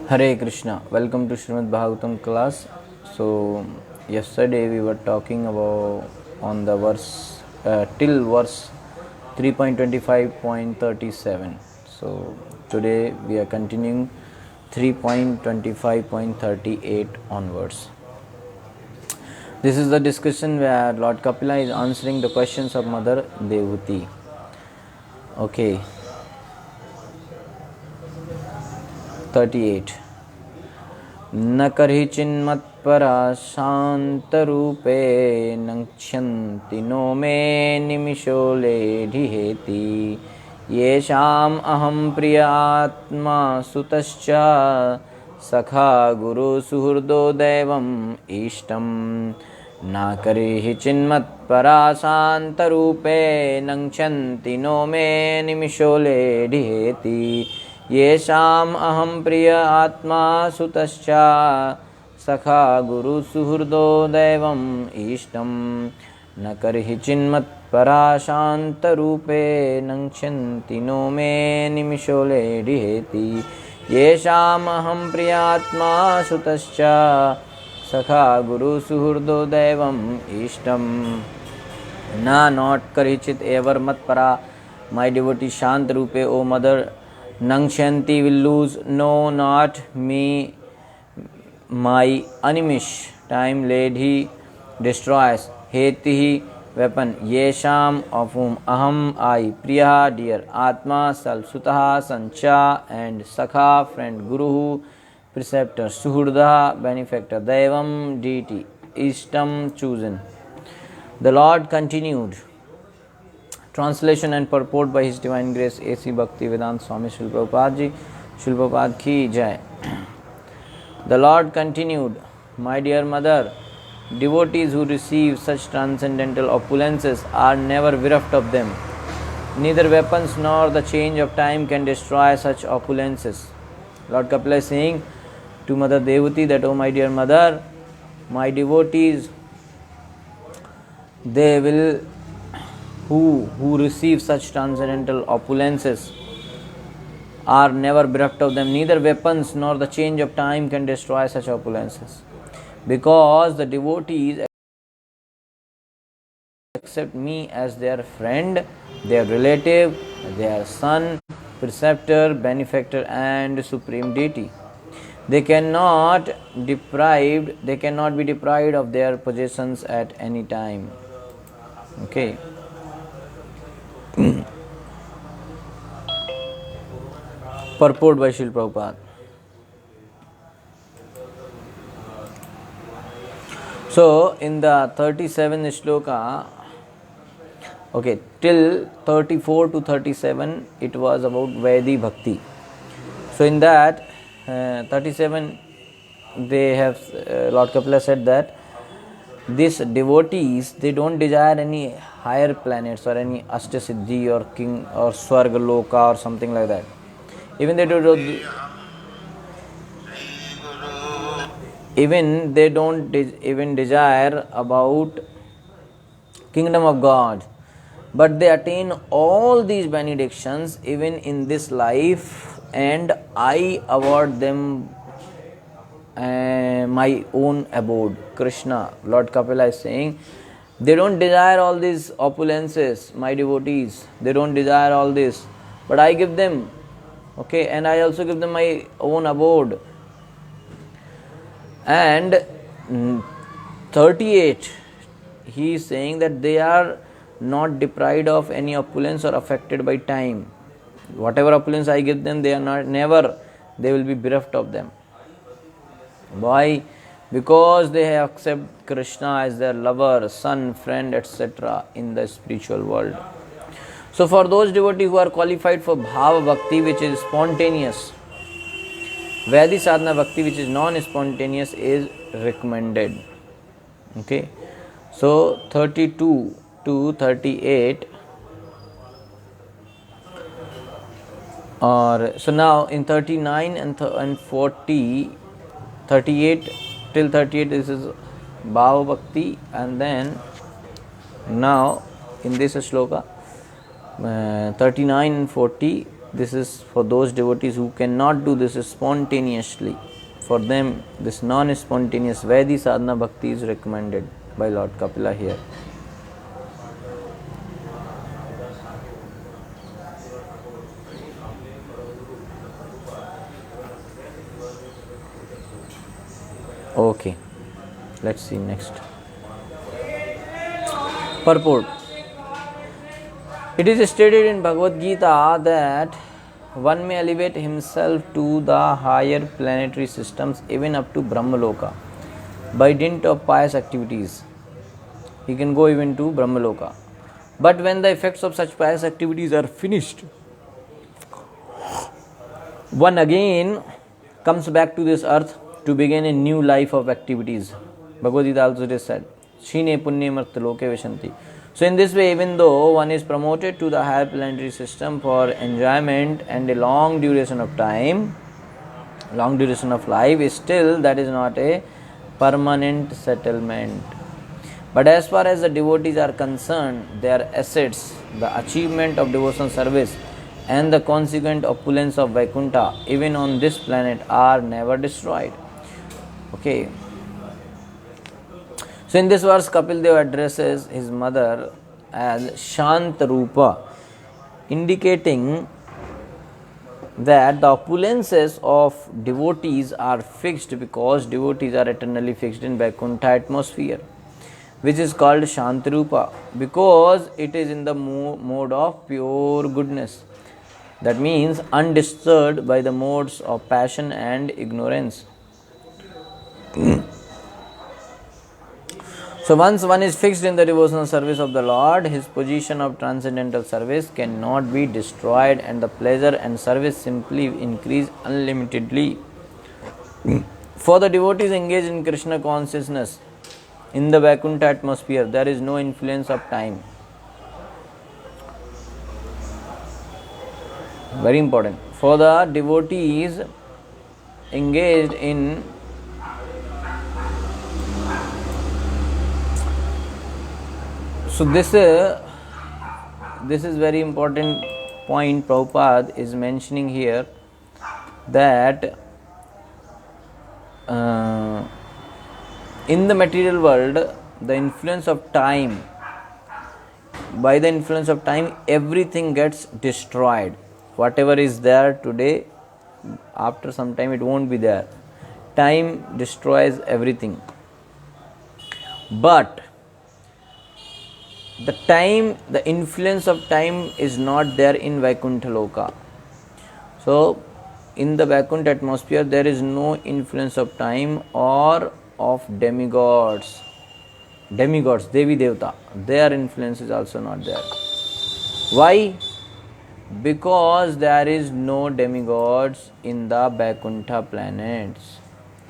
Hare Krishna. Welcome to Srimad Bhagavatam class. So yesterday we were talking about on the verse till verse 3.25.37. So today we are continuing 3.25.38 onwards. This is the discussion where Lord Kapila is answering the questions of Mother Devuti. Okay. 38. न करहि चिन्मत्परा शान्तरूपे नक्ष्यन्ति no मे निमिषो लेढिहेति येषाम् अहं प्रियात्मा सुतश्च सखा गुरुसुहृदो दैवम् इष्टम् न करहि चिन्मत्परा शान्तरूपे नक्ष्यन्ति no मे निमिषो लेढिहेति येषाम् अहं प्रिय आत्मा सुतश्च सखा गुरुसुहृदो दैवम् इष्टम् न करहि चिन्मत्परा शान्तरूपे नक्ष्यन्ति नो मे निमिषो लेढिहेति येषाम् अहं प्रियात्मा सुतश्च सखा गुरुसुहृदो दैवम् इष्टम् न not karichit ever matpara. My devotee Shant Rupe, O mother, Nangshanti will lose, no, not me, my animish time laid he destroys, heti weapon, yesham of whom aham I, priya dear, atma self, sutaha sancha and sakha friend, guru preceptor, suhurda benefactor, daivam deity, ishtam chosen. The Lord continued. Translation and purport by His Divine Grace A.C. Bhaktivedanta Swami Srila Prabhupada Ji. Srila Prabhupada ki jai. The Lord continued, my dear mother, devotees who receive such transcendental opulences are never bereft of them. Neither weapons nor the change of time can destroy such opulences. Lord Kapila is saying to Mother Devuti that, oh my dear mother, my devotees, they will who receive such transcendental opulences are never bereft of them. Neither weapons nor the change of time can destroy such opulences. Because the devotees accept me as their friend, their relative, their son, preceptor, benefactor and supreme deity. They cannot be deprived of their possessions at any time. Okay. Purport by Srila Prabhupada. So, in the 37th shloka, okay, till 34 to 37, it was about Vaidhi Bhakti. So, in that 37, they have Lord Kapila said that these devotees, they don't desire any higher planets or any Ashtasiddhi or king or Swarga Loka or something like that. Even they don't even desire about kingdom of God, but they attain all these benedictions even in this life, and I award them my own abode. Krishna, Lord Kapila is saying, they don't desire all these opulences, my devotees, they don't desire all this, but I give them, okay, and I also give them my own abode. And 38, he is saying that they are not deprived of any opulence or affected by time. Whatever opulence I give them, they are they will be bereft of them. Why? Because they have accepted Krishna as their lover, son, friend, etc. in the spiritual world. So for those devotees who are qualified for Bhava Bhakti, which is spontaneous, Vaidhi Sadhana Bhakti, which is non-spontaneous, is recommended. Okay. So 32 to 38. So now in 39 and 40, 38 till 38, this is Bhava Bhakti, and then now in this shloka 39 and 40 This is for those devotees who cannot do this spontaneously. For them, this non-spontaneous Vaidhi sadhana bhakti is recommended by Lord Kapila here. Okay, let's see next. Purport. It is stated in Bhagavad Gita that one may elevate himself to the higher planetary systems even up to Brahmaloka by dint of pious activities. He can go even to Brahmaloka. But when the effects of such pious activities are finished, one again comes back to this earth to begin a new life of activities. Bhagavad Gita also said, Shine Punye Martha Loke Vishanti. So in this way, even though one is promoted to the higher planetary system for enjoyment and a long duration of time, long duration of life, still that is not a permanent settlement. But as far as the devotees are concerned, their assets, the achievement of devotional service and the consequent opulence of Vaikuntha, even on this planet, are never destroyed. Okay. So in this verse, Kapil Dev addresses his mother as Shant Rupa, indicating that the opulences of devotees are fixed because devotees are eternally fixed in Vaikuntha atmosphere, which is called Shantarupa, because it is in the mode of pure goodness. That means undisturbed by the modes of passion and ignorance. So once one is fixed in the devotional service of the Lord, his position of transcendental service cannot be destroyed and the pleasure and service simply increase unlimitedly. For the devotees engaged in Krishna consciousness, in the Vaikuntha atmosphere, there is no influence of time. Very important. For the devotees engaged in so this is very important point Prabhupada is mentioning here, that in the material world, the influence of time, by the influence of time, everything gets destroyed. Whatever is there today, after some time it won't be there. Time destroys everything. But the influence of time is not there in Vaikuntha Loka. So, in the Vaikuntha atmosphere, there is no influence of time or of demigods. Demigods, Devi Devta, their influence is also not there. Why? Because there is no demigods in the Vaikuntha planets.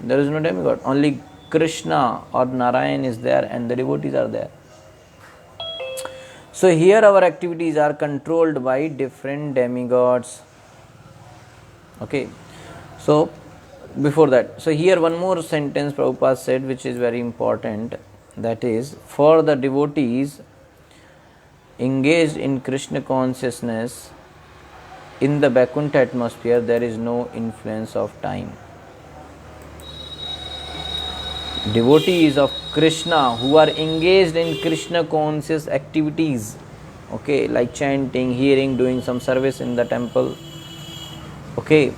There is no demigod. Only Krishna or Narayan is there and the devotees are there. So here our activities are controlled by different demigods. Okay. So before that, so here one more sentence Prabhupada said which is very important, that is, for the devotees engaged in Krishna consciousness in the Vaikuntha atmosphere, there is no influence of time. Devotees of Krishna who are engaged in Krishna conscious activities, okay, like chanting, hearing, doing some service in the temple, okay,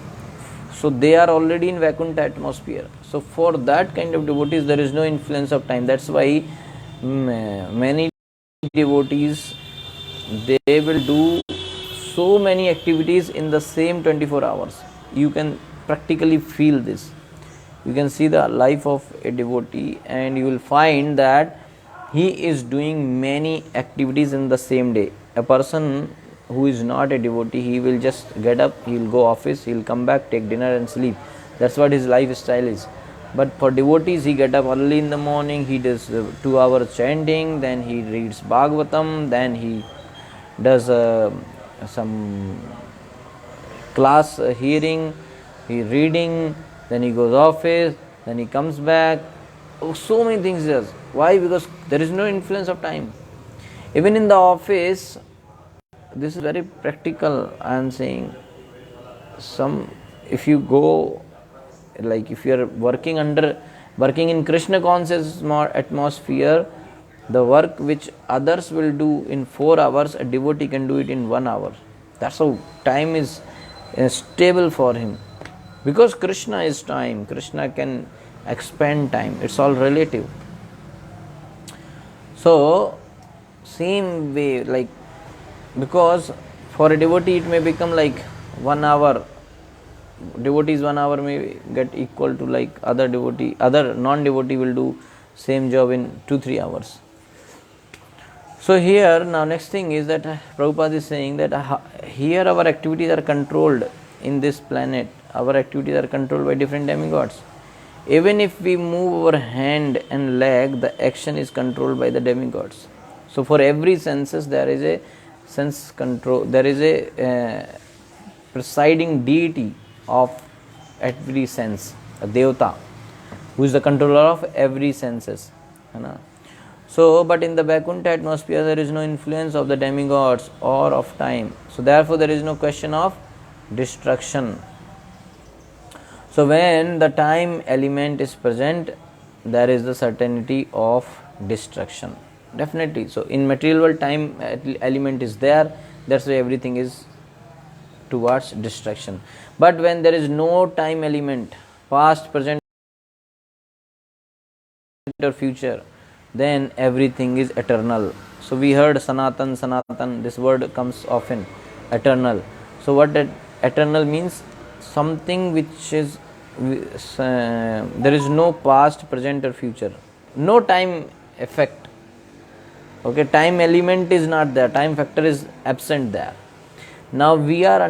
so they are already in Vaikuntha atmosphere. So for that kind of devotees, there is no influence of time. That's why many devotees, they will do so many activities in the same 24 hours. You can practically feel this. You can see the life of a devotee and you will find that he is doing many activities in the same day. A person who is not a devotee, he will just get up, he will go office, he will come back, take dinner and sleep. That's what his lifestyle is. But for devotees, he get up early in the morning, he does 2 hours chanting, then he reads Bhagavatam, then he does some class hearing, he reading, then he goes office, then he comes back. Oh, so many things he does. Why? Because there is no influence of time. Even in the office, this is very practical, I am saying. if you go, like if you are working in Krishna conscious atmosphere, the work which others will do in 4 hours, a devotee can do it in 1 hour. That's how time is stable for him. Because Krishna is time, Krishna can expand time, it's all relative. So, same way, like, because for a devotee it may become like 1 hour. Devotees 1 hour may get equal to like other non-devotee will do same job in 2-3 hours. So here now next thing is that Prabhupada is saying that here our activities are controlled in this planet. Our activities are controlled by different demigods. Even if we move our hand and leg, the action is controlled by the demigods. So for every senses there is a sense control, there is a presiding deity of every sense, a devata, who is the controller of every senses. So, but in the Vaikuntha atmosphere there is no influence of the demigods or of time. So therefore there is no question of destruction. So when the time element is present, there is the certainty of destruction. Definitely. So in material world, time element is there, that's why everything is towards destruction. But when there is no time element, past, present or future, then everything is eternal. So we heard Sanatan, this word comes often, eternal. So what that eternal means? Something which is, there is no past, present or future, no time effect. Okay, time element is not there, time factor is absent there. Now we are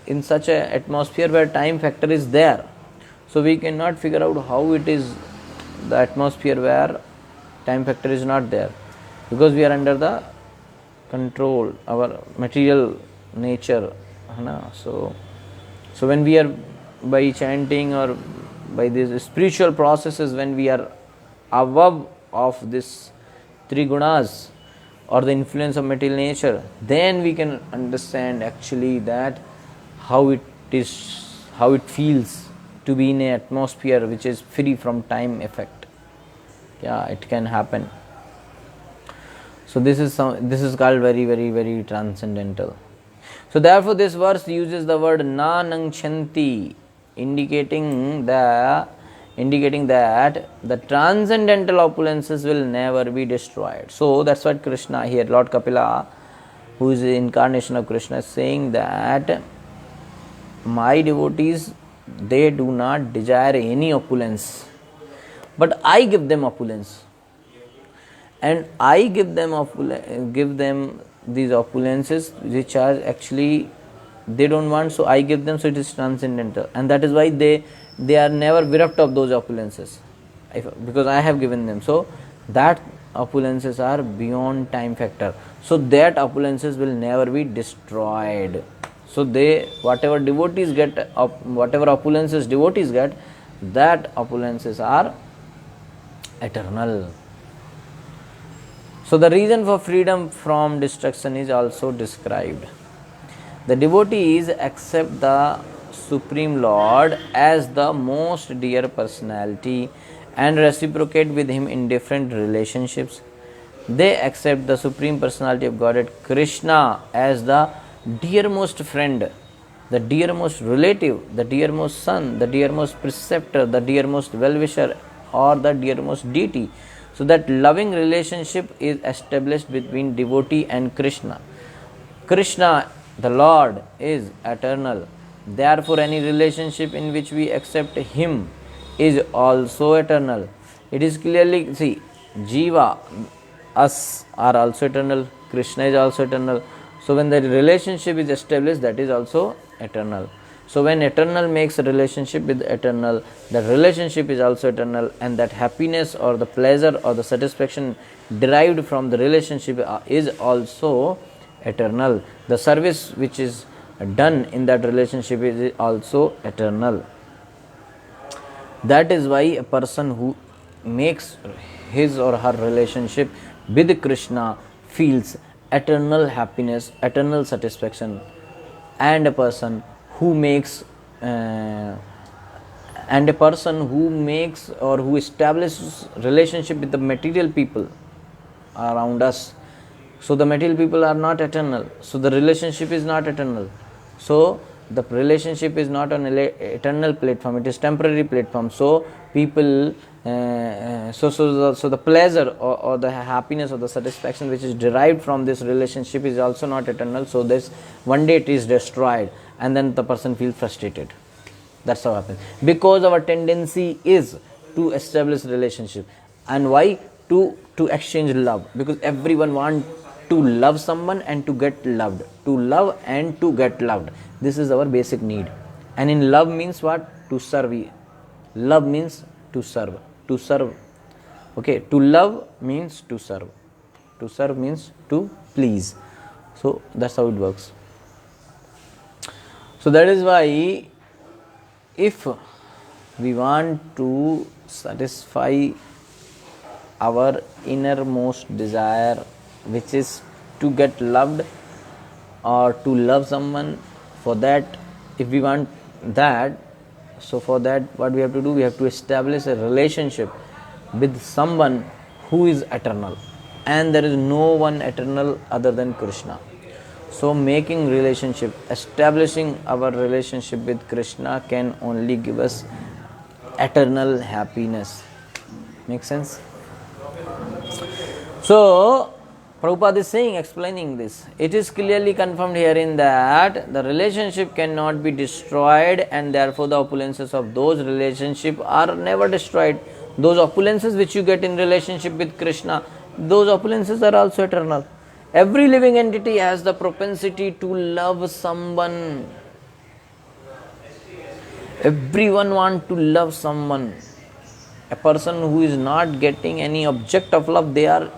in such a atmosphere where time factor is there. So we cannot figure out how it is the atmosphere where time factor is not there, because we are under the control, our material nature. So when we are by chanting or by these spiritual processes, when we are above of this 3 gunas or the influence of material nature, then we can understand actually that how it feels to be in an atmosphere which is free from time effect. Yeah, it can happen. So this is called very, very, very transcendental. So therefore this verse uses the word na nangchanti, indicating that the transcendental opulences will never be destroyed. So that's what Krishna here, Lord Kapila, who is the incarnation of Krishna, is saying that my devotees, they do not desire any opulence, but I give them opulence, and I give them these opulences which are actually they don't want, so I give them, so it is transcendental, and that is why they are never bereft of those opulences, because I have given them. So that opulences are beyond time factor, so that opulences will never be destroyed. So whatever devotees get, whatever opulences devotees get, that opulences are eternal. So the reason for freedom from destruction is also described. The devotees accept the Supreme Lord as the most dear personality and reciprocate with him in different relationships. They accept the Supreme Personality of Godhead Krishna as the dearmost friend, the dearmost relative, the dearmost son, the dearmost preceptor, the dearmost well-wisher, or the dearmost deity. So that loving relationship is established between devotee and Krishna. Krishna, the Lord, is eternal. Therefore, any relationship in which we accept him is also eternal. It is clearly, see, Jiva, us are also eternal, Krishna is also eternal. So when the relationship is established, that is also eternal. So when eternal makes a relationship with eternal, that relationship is also eternal, and that happiness or the pleasure or the satisfaction derived from the relationship is also eternal. The service which is done in that relationship is also eternal. That is why a person who makes his or her relationship with Krishna feels eternal happiness, eternal satisfaction, and a person who makes and a person who makes or who establishes relationship with the material people around us. So the material people are not eternal, so the relationship is not eternal. So the relationship is not on an eternal platform, it is temporary platform. So people so the pleasure or the happiness or the satisfaction which is derived from this relationship is also not eternal. So this one day it is destroyed, and then the person feels frustrated. That's how it happens, because our tendency is to establish relationship. And why? To exchange love, because everyone wants to love someone and to get loved, to love and to get loved. This is our basic need. And in love means what? To serve. Love means to serve, to serve. Okay, to love means to serve means to please. So that's how it works. So that is why, if we want to satisfy our innermost desire, which is to get loved or to love someone, for that, if we want that, so for that what we have to do, we have to establish a relationship with someone who is eternal, and there is no one eternal other than Krishna. So making relationship, establishing our relationship with Krishna can only give us eternal happiness. Make sense? So Prabhupada is saying, explaining this, it is clearly confirmed herein that the relationship cannot be destroyed, and therefore the opulences of those relationships are never destroyed. Those opulences which you get in relationship with Krishna, those opulences are also eternal. Every living entity has the propensity to love someone. Everyone wants to love someone. A person who is not getting any object of love, they are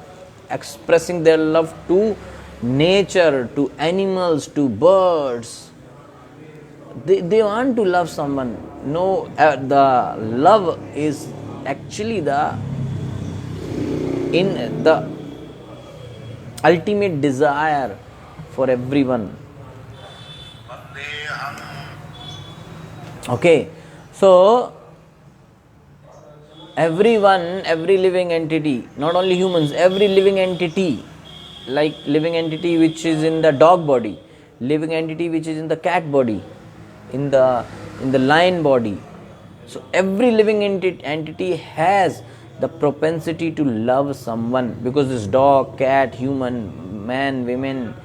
expressing their love to nature, to animals, to birds. They want to love someone. No, the love is actually the ultimate desire for everyone. Okay, so everyone, every living entity, not only humans, every living entity, like living entity which is in the dog body, living entity which is in the cat body, in the lion body. So every living entity has the propensity to love someone, because this dog, cat, human, man, women,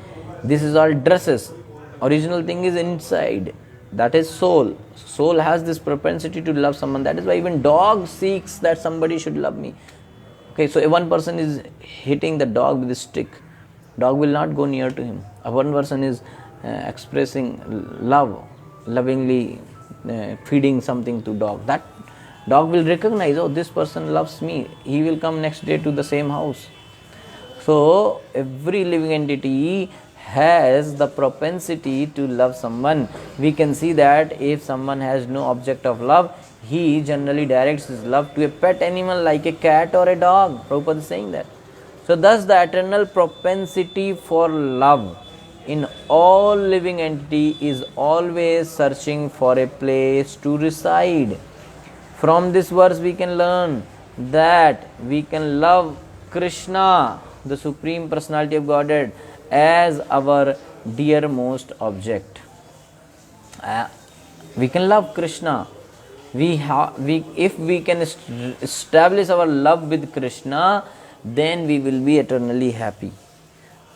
this is all dresses. Original thing is inside, that is soul. Soul has this propensity to love someone. That is why even dog seeks that somebody should love me. Okay, so if one person is hitting the dog with a stick, dog will not go near to him. If one person is expressing love, lovingly feeding something to dog, that dog will recognize, oh, this person loves me. He will come next day to the same house. So every living entity has the propensity to love someone. We can see that if someone has no object of love, he generally directs his love to a pet animal like a cat or a dog. Prabhupada is saying that. So thus the eternal propensity for love in all living entity is always searching for a place to reside. From this verse we can learn that we can love Krishna, the Supreme Personality of Godhead, as our dearmost object. We can love Krishna. If we can establish our love with Krishna, then we will be eternally happy.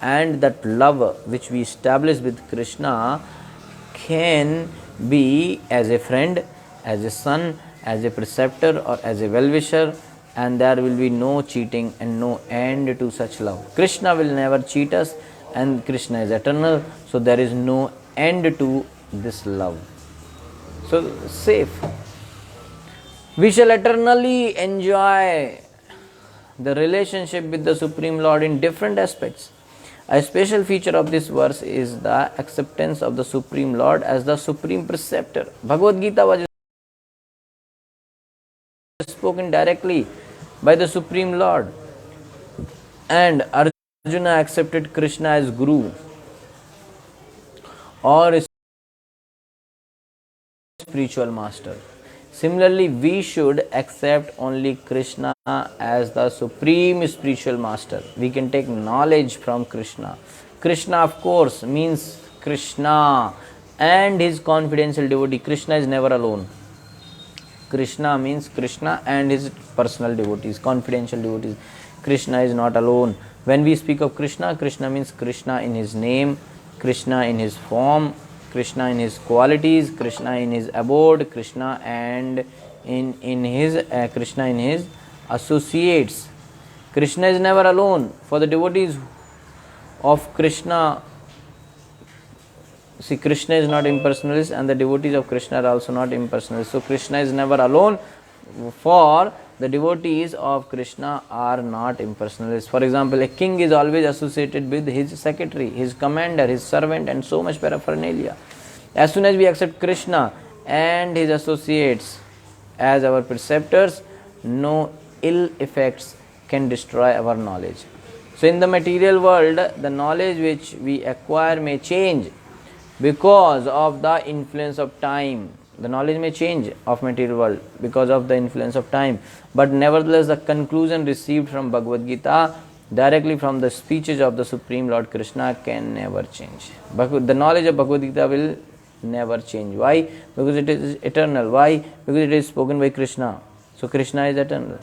And that love which we establish with Krishna can be as a friend, as a son, as a preceptor, or as a well-wisher, and there will be no cheating and no end to such love. Krishna will never cheat us, and Krishna is eternal, so there is no end to this love. So safe. We shall eternally enjoy the relationship with the Supreme Lord in different aspects. A special feature of this verse is the acceptance of the Supreme Lord as the Supreme Preceptor. Bhagavad Gita was spoken directly by the Supreme Lord, and Arjuna accepted Krishna as Guru or spiritual master. Similarly, we should accept only Krishna as the supreme spiritual master. We can take knowledge from Krishna. Krishna, of course, means Krishna and his confidential devotee. Krishna is never alone. Krishna means Krishna and his personal devotees, confidential devotees. Krishna is not alone. When we speak of Krishna, Krishna means Krishna in his name, Krishna in his form, Krishna in his qualities, Krishna in his abode, Krishna and in his Krishna in his associates. Krishna is never alone. For the devotees of Krishna, see, Krishna is not impersonalist and the devotees of Krishna are also not impersonalist. So Krishna is never alone. For the devotees of Krishna are not impersonalists. For example, a king is always associated with his secretary, his commander, his servant and so much paraphernalia. As soon as we accept Krishna and his associates as our preceptors, no ill effects can destroy our knowledge. So in the material world, the knowledge which we acquire may change because of the influence of time. The knowledge may change of material world because of the influence of time. But nevertheless, the conclusion received from Bhagavad Gita directly from the speeches of the Supreme Lord Krishna can never change. The knowledge of Bhagavad Gita will never change. Why? Because it is eternal. Why? Because it is spoken by Krishna. So Krishna is eternal.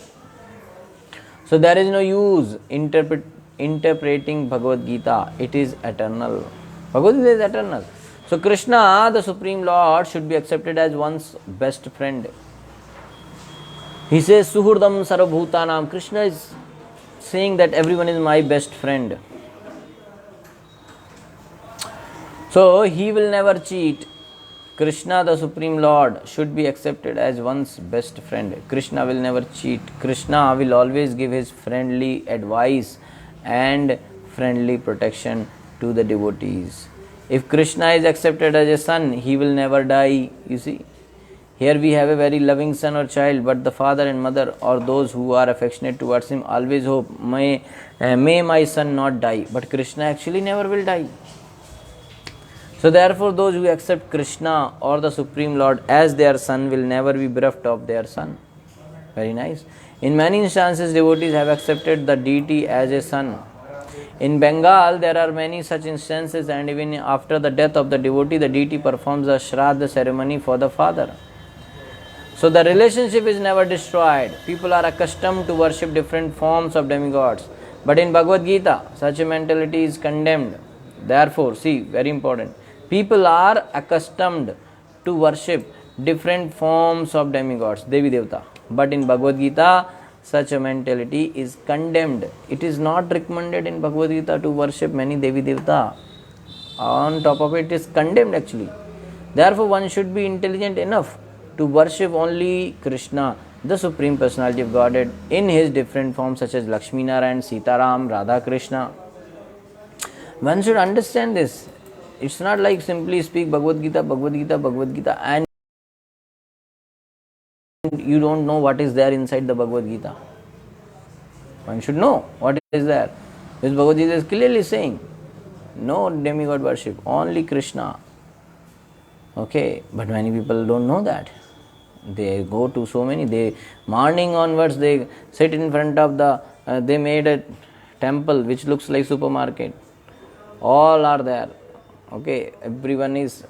So there is no use interpreting Bhagavad Gita. It is eternal. Bhagavad Gita is eternal. So Krishna, the Supreme Lord, should be accepted as one's best friend. He says, Suhurdam Sarvabhutanam. Krishna is saying that everyone is my best friend. So he will never cheat. Krishna, the Supreme Lord, should be accepted as one's best friend. Krishna will never cheat. Krishna will always give his friendly advice and friendly protection to the devotees. If Krishna is accepted as a son, he will never die. You see, here we have a very loving son or child, but the father and mother or those who are affectionate towards him always hope, may my son not die. But Krishna actually never will die. So therefore, those who accept Krishna or the Supreme Lord as their son will never be bereft of their son. Very nice. In many instances, devotees have accepted the deity as a son. In Bengal, there are many such instances, and even after the death of the devotee, the deity performs a Shraddha ceremony for the father. So the relationship is never destroyed. People are accustomed to worship different forms of demigods. But in Bhagavad Gita, such a mentality is condemned. Therefore, see, very important. People are accustomed to worship different forms of demigods, Devi Devta. But in Bhagavad Gita, such a mentality is condemned. It is not recommended in Bhagavad Gita to worship many Devi Devta. On top of it is condemned actually. Therefore, one should be intelligent enough to worship only Krishna, the Supreme Personality of Godhead, in his different forms such as Lakshmi Narayan, Sitaram, Radha Krishna. One should understand this. It's not like simply speak Bhagavad Gita, Bhagavad Gita, Bhagavad Gita, and you don't know what is there inside the Bhagavad Gita. One should know what is there. This Bhagavad Gita is clearly saying, no demigod worship, only Krishna. Okay, but many people don't know that. They go to so many, morning onwards they sit in front of they made a temple which looks like supermarket. All are there. Okay, everyone is,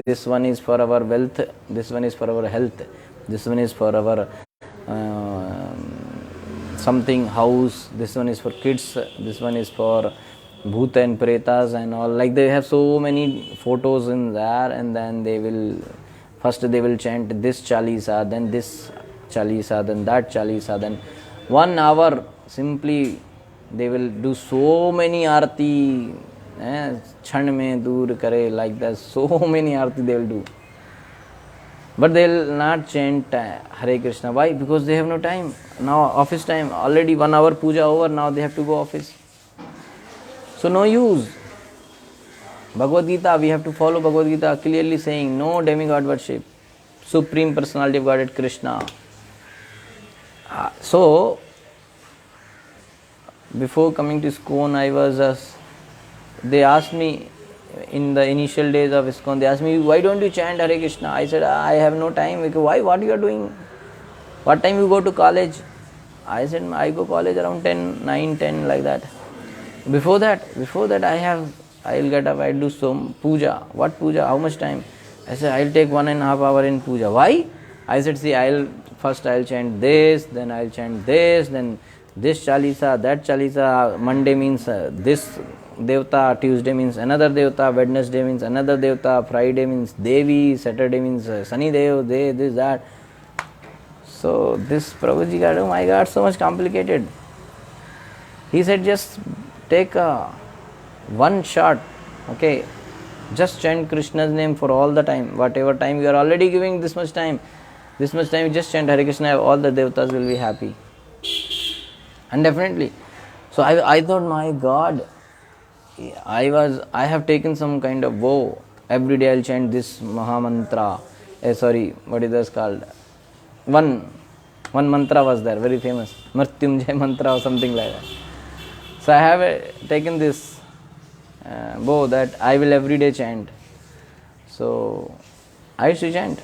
this one is for our wealth, this one is for our health, this one is for our something house, this one is for kids, this one is for bhuta and pretas and all. Like they have so many photos in there, and then they will chant this chalisa, then this chalisa, then that chalisa, then 1 hour simply they will do so many arti, chand mein dur kare, like that, so many arti they will do. But they will not chant Hare Krishna. Why? Because they have no time. Now office time, already 1 hour puja over, now they have to go office. So no use. Bhagavad Gita, we have to follow Bhagavad Gita clearly saying no demigod worship. Supreme Personality of Godhead Krishna. So before coming to ISKCON, they asked me in the initial days of ISKCON, they asked me, why don't you chant Hare Krishna? I said, I have no time. Because, why? What you are doing? What time you go to college? I said, I go college around 10, 9, 10, like that. Before that I'll get up, I'll do some puja. What puja? How much time? I said, I'll take 1.5 hours in puja. Why? I said, see, I'll chant this, then I'll chant this, then this chalisa, that chalisa. Monday means this devta, Tuesday means another devta, Wednesday means another devta, Friday means Devi, Saturday means Sunny Dev, this, that. So this Prabhuji got, oh my God, so much complicated. He said, just take one shot, okay, just chant Krishna's name for all the time. Whatever time you are already giving this much time, you just chant Hare Krishna, all the devatas will be happy. And definitely. So I thought, my God, I have taken some kind of vow. Every day I'll chant this Mahamantra. What is this called? One mantra was there, very famous. Mrityunjay mantra or something like that. So I have taken this vow that I will every day chant. So I used to chant.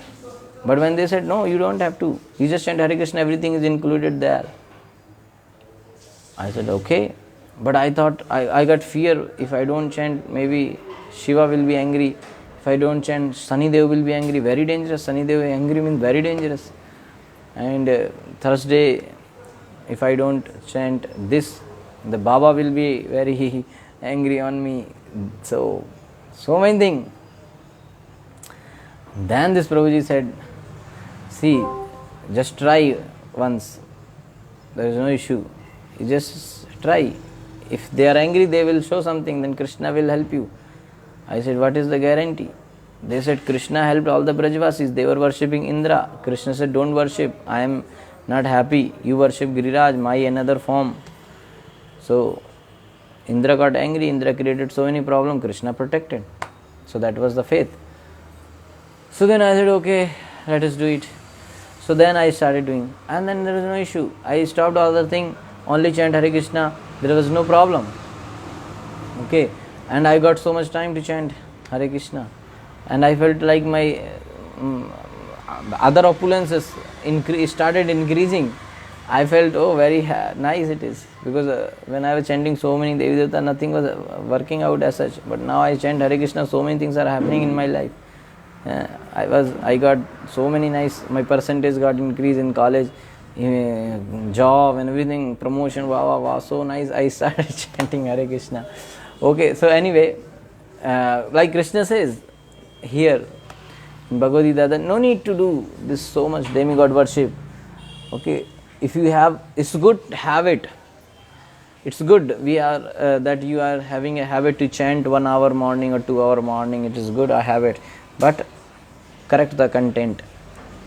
But when they said, no, you don't have to. You just chant Hare Krishna, everything is included there. I said, okay. But I thought, I got fear. If I don't chant, maybe Shiva will be angry. If I don't chant, Sunny Dev will be angry. Very dangerous. Sunny Dev angry means very dangerous. And Thursday, if I don't chant this, the Baba will be very angry on me. So many things. Then this Prabhuji said, see, just try once. There is no issue. You just try. If they are angry, they will show something, then Krishna will help you. I said, what is the guarantee? They said, Krishna helped all the Brajvasis. They were worshipping Indra. Krishna said, don't worship. I am not happy. You worship Giriraj, my another form. So Indra got angry. Indra created so many problems. Krishna protected. So that was the faith. So then I said, okay, let us do it. So then I started doing. And then there was no issue. I stopped all the thing. Only chant Hare Krishna. There was no problem. Okay. And I got so much time to chant Hare Krishna. And I felt like my other opulences started increasing. I felt, oh, very nice it is. Because when I was chanting so many Devi Devata, nothing was working out as such. But now I chant Hare Krishna, so many things are happening in my life. I got so many nice, my percentage got increased in college, job and everything, promotion, wow, so nice. I started chanting Hare Krishna. Okay, so anyway, like Krishna says here in Bhagavad Gita, that no need to do this so much demigod worship. Okay, if you have, it's good, have it. It's good that you are having a habit to chant 1 hour morning or 2 hour morning. It is good, I have it. But correct the content.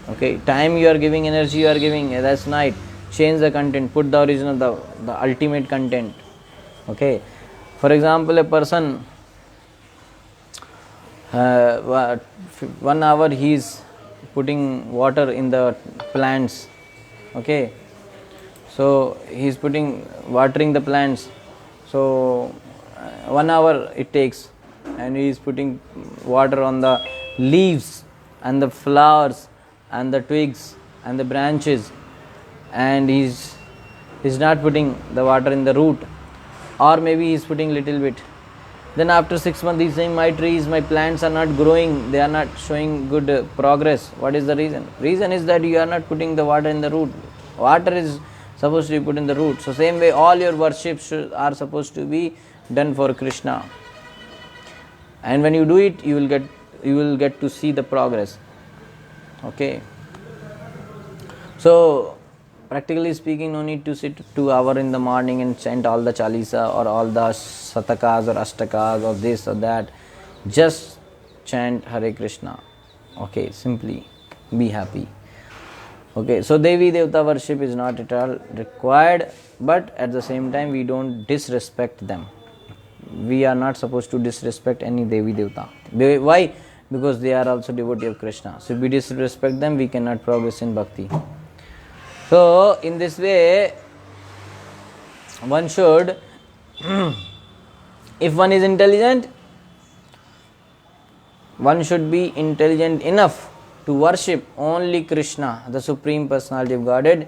Okay, time you are giving, energy you are giving, that's night. Change the content, put the original, the ultimate content. Okay, for example, a person 1 hour he is putting water in the plants. Okay, so he is watering the plants. So 1 hour it takes, and he is putting water on the leaves and the flowers and the twigs and the branches, and he's not putting the water in the root, or maybe he's putting little bit. Then after 6 months he's saying, my trees, my plants are not growing, they are not showing good progress. What is the reason? Reason is that you are not putting the water in the root. Water is supposed to be put in the root. So same way all your worships are supposed to be done for Krishna. And when you do it, you will get to see the progress. Okay. So practically speaking, no need to sit 2 hours in the morning and chant all the chalisa or all the satakas or ashtakas or this or that. Just chant Hare Krishna. Okay, simply be happy. Okay, so Devi Devta worship is not at all required, but at the same time we don't disrespect them. We are not supposed to disrespect any Devi Devta. Why? Because they are also devotee of Krishna. So if we disrespect them, we cannot progress in bhakti. So in this way, one should, if one is intelligent, one should be intelligent enough to worship only Krishna, the Supreme Personality of Godhead,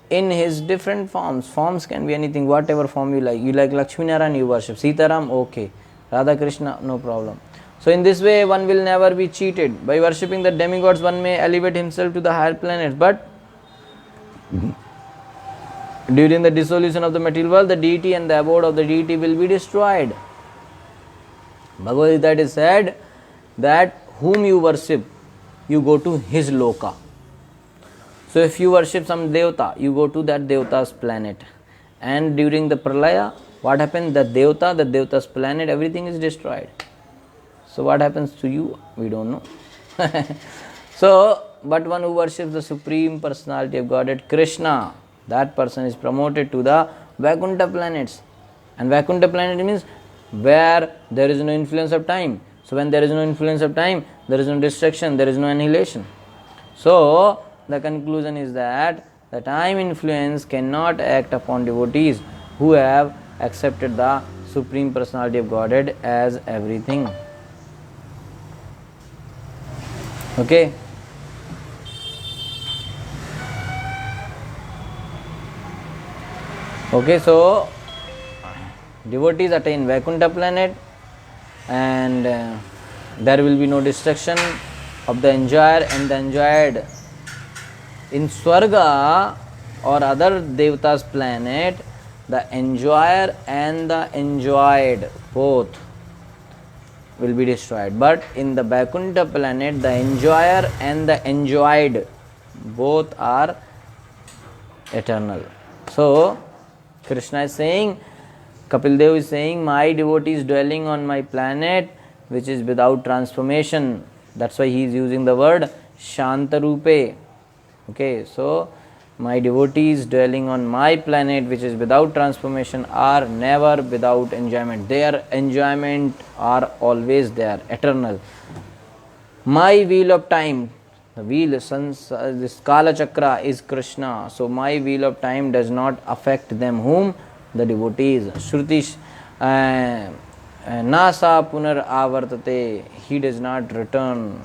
in his different forms. Forms can be anything, whatever form you like. You like Lakshmi Narayan, you worship. Sitaram, okay. Radha Krishna, no problem. So in this way, one will never be cheated. By worshipping the demigods, one may elevate himself to the higher planets. But during the dissolution of the material world, the deity and the abode of the deity will be destroyed. Bhagavad Gita, it is said that whom you worship, you go to his loka. So if you worship some devta, you go to that devta's planet. And during the pralaya, what happens? The devta's planet, everything is destroyed. So what happens to you? We don't know. So, but one who worships the Supreme Personality of Godhead, Krishna, that person is promoted to the Vaikuntha planets. And Vaikuntha planet means where there is no influence of time. So when there is no influence of time, there is no distraction, there is no annihilation. So the conclusion is that the time influence cannot act upon devotees who have accepted the Supreme Personality of Godhead as everything. Okay. Okay, so devotees attain Vaikuntha planet, and there will be no destruction of the enjoyer and the enjoyed. In Swarga or other Devata's planet, the enjoyer and the enjoyed both will be destroyed. But in the Vaikuntha planet, the enjoyer and the enjoyed both are eternal. So Krishna is saying, Kapil Dev is saying, my devotee is dwelling on my planet which is without transformation. That's why he is using the word Shantarupe. Okay, so my devotees dwelling on my planet which is without transformation are never without enjoyment. Their enjoyment are always there, eternal. My wheel of time, the wheel, this Kala Chakra is Krishna. So my wheel of time does not affect them. Whom? The devotees. Shruti Nasa Punar Avartate, he does not return.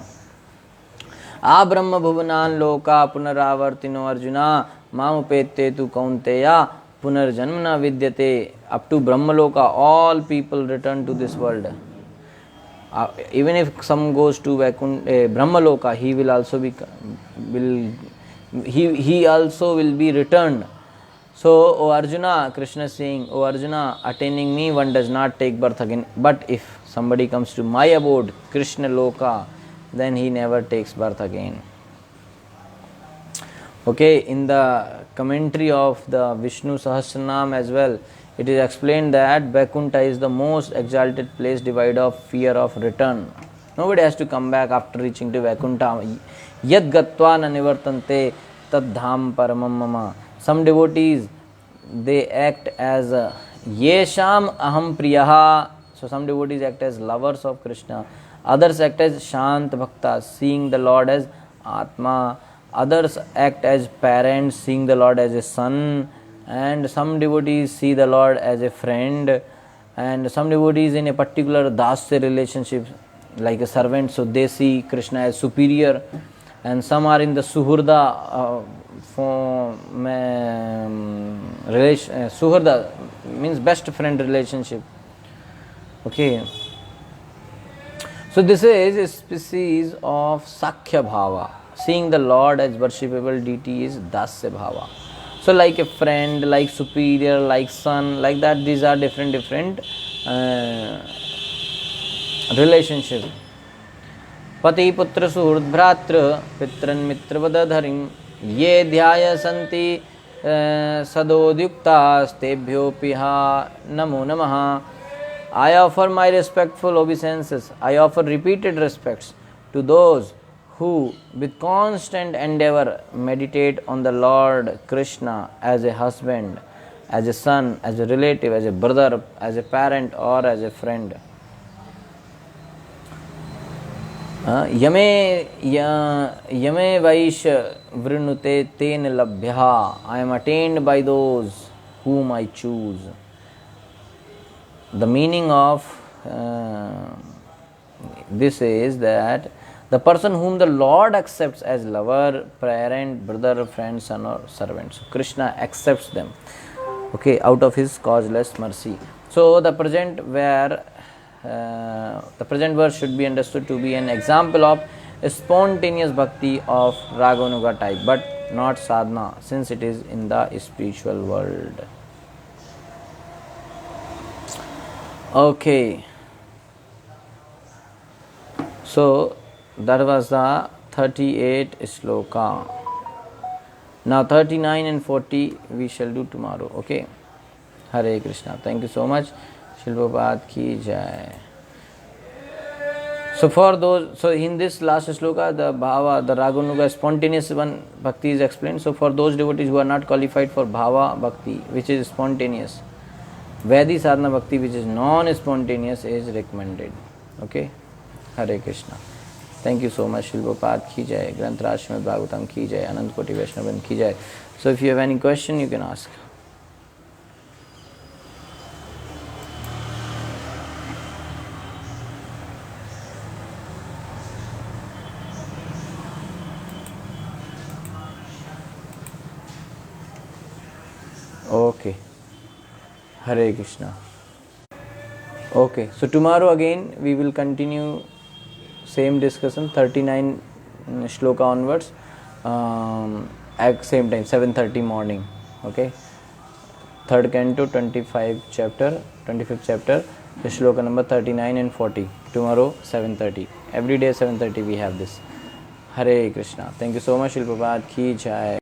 A Brahma Bhuvanan Loka Punaravartino Arjuna Mamupete tu Kaunteya Punarjanmana Vidyate. Up to Brahma Loka, all people return to this world. Even if some goes to Brahma Loka, he will also be he also will be returned. So, O Arjuna, Krishna is saying, O Arjuna, attaining me, one does not take birth again. But if somebody comes to my abode, Krishna Loka, then he never takes birth again. Okay, in the commentary of the Vishnu Sahasranam as well, it is explained that Vaikuntha is the most exalted place devoid of fear of return. Nobody has to come back after reaching to Vaikuntha. Yad gatva na nivartante tad dham paramam mama. Some devotees, they act as yesham aham priyaha. So some devotees act as lovers of Krishna. Others act as shant bhaktas, seeing the Lord as Atma. Others act as parents, seeing the Lord as a son. And some devotees see the Lord as a friend. And some devotees in a particular dasya relationship, like a servant, so they see Krishna as superior. And some are in the suhurda relation. Suhurda means best friend relationship. Okay. So this is a species of Sakhya Bhava. Seeing the Lord as worshipable deity is Dasya Bhava. So like a friend, like superior, like son, like that, these are different relationships. Pati putra suhrid bhratra pitran mitra vadadharim ye dhyaya santi sadodyuktas tebhyo piha namo namaha. I offer my respectful obeisances. I offer repeated respects to those who with constant endeavor meditate on the Lord Krishna as a husband, as a son, as a relative, as a brother, as a parent or as a friend. Yame Vaisha Vrunute Ten Labhya. I am attained by those whom I choose. The meaning of This is that the person whom the Lord accepts as lover, parent, brother, friend, son, or servant. So Krishna accepts them, okay, out of his causeless mercy. So the present verse should be understood to be an example of a spontaneous bhakti of Raganuga type, but not sadhana, since it is in the spiritual world. Okay. So that was the 38 shloka. Now 39 and 40 we shall do tomorrow. Okay. Hare Krishna. Thank you so much. Shila Prabhupada ki jai. So in this last shloka, the bhava, the raganuga, spontaneous one bhakti is explained. So for those devotees who are not qualified for bhava bhakti, which is spontaneous, Vaidhi sadhana bhakti, which is non-spontaneous, is recommended. Okay. Hare Krishna. Thank you so much. Shila Prabhupada ki jai. Granth Srimad Bhagavatam ki jai. Anant Koti Vaishnavan ki jai. So if you have any question, you can ask. Okay. Hare Krishna. Okay. So tomorrow again we will continue same discussion, 39 shloka onwards, at same time 7:30 morning. Okay. Third canto, 25th chapter, the shloka number 39 and 40. Tomorrow 7:30. Every day 7:30 we have this. Hare Krishna. Thank you so much. Shila Prabhupada ki jai.